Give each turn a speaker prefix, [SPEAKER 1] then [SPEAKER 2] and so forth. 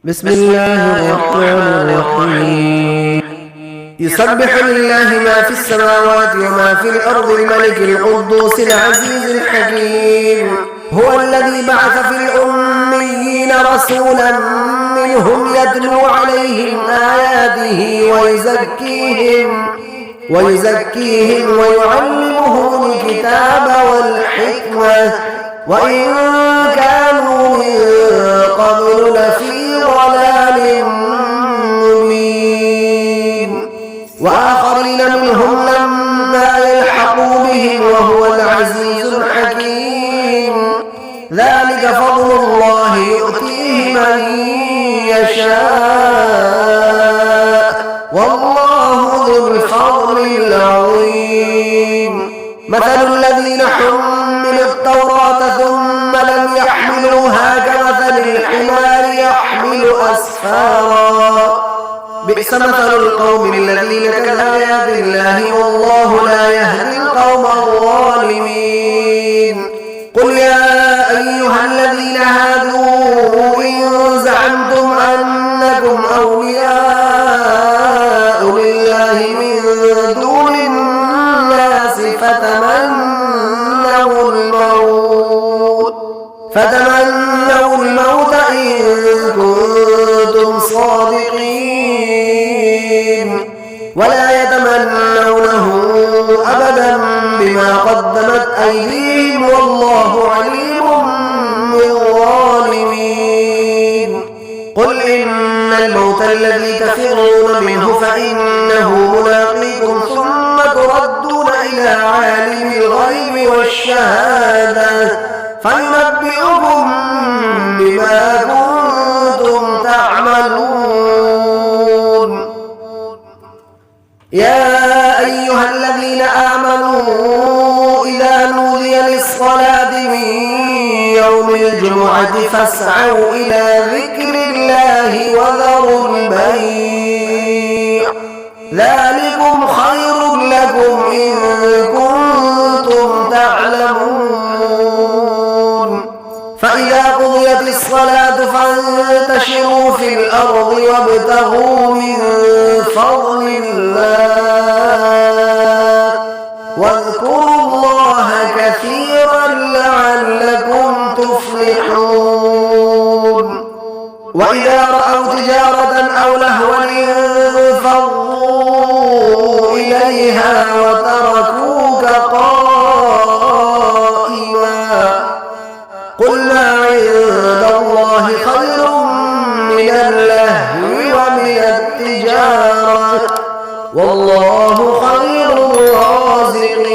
[SPEAKER 1] بسم الله الرحمن الرحيم. يسبح لله ما في السماوات وما في الأرض الملك القدوس العزيز الحكيم. هو الذي بعث في الأميين رسولا منهم يتلو عليهم آياته ويزكيهم ويعلمهم الكتاب والحكمة وإن كانوا من قبل لفي ضلال مبين. وآخرين منهم لما يلحقوا بهم وهو العزيز الحكيم. ذلك فضل الله يؤتيه من يشاء والله ذو الفضل العظيم. مثل الذين حملوا التوراة ثم لم يحملوها كمثل الحمار يحمل أسفارا بئس مثل القوم الذين كذبوا بآيات الله والله لا يهدي القوم الظالمين. قل يا أيها الذين هادوا إن زعمتم أنكم أولياء لله من دون الناس فتمنوا الموت إن كنتم صادقين ولا يتمنونه أبدا بما قدمت أيديهم والله عليم بالظالمين. قل إن الموت الذي تفرون منه فإنه ملاقيكم ثم تردون إلى عالم الغيب والشهادة فينبئكم بما كنتم تعملون. يا أيها الذين آمنوا إذا نودي للصلاة من يوم الجمعة فاسعوا إلى ذكر الله وذروا البيع ذلكم خير لكم إن كنتم تعلمون. فإذا قضيت الصلاة فانتشروا في الأرض وابتغوا من فضل الله واذكروا الله كثيرا لعلكم تفلحون. وإذا رأوا تجارة أو لهوا انفضوا إليها وتركوك قائما قل ما عند الله خير من اللهو ومن التجارة والله خير الرازقين.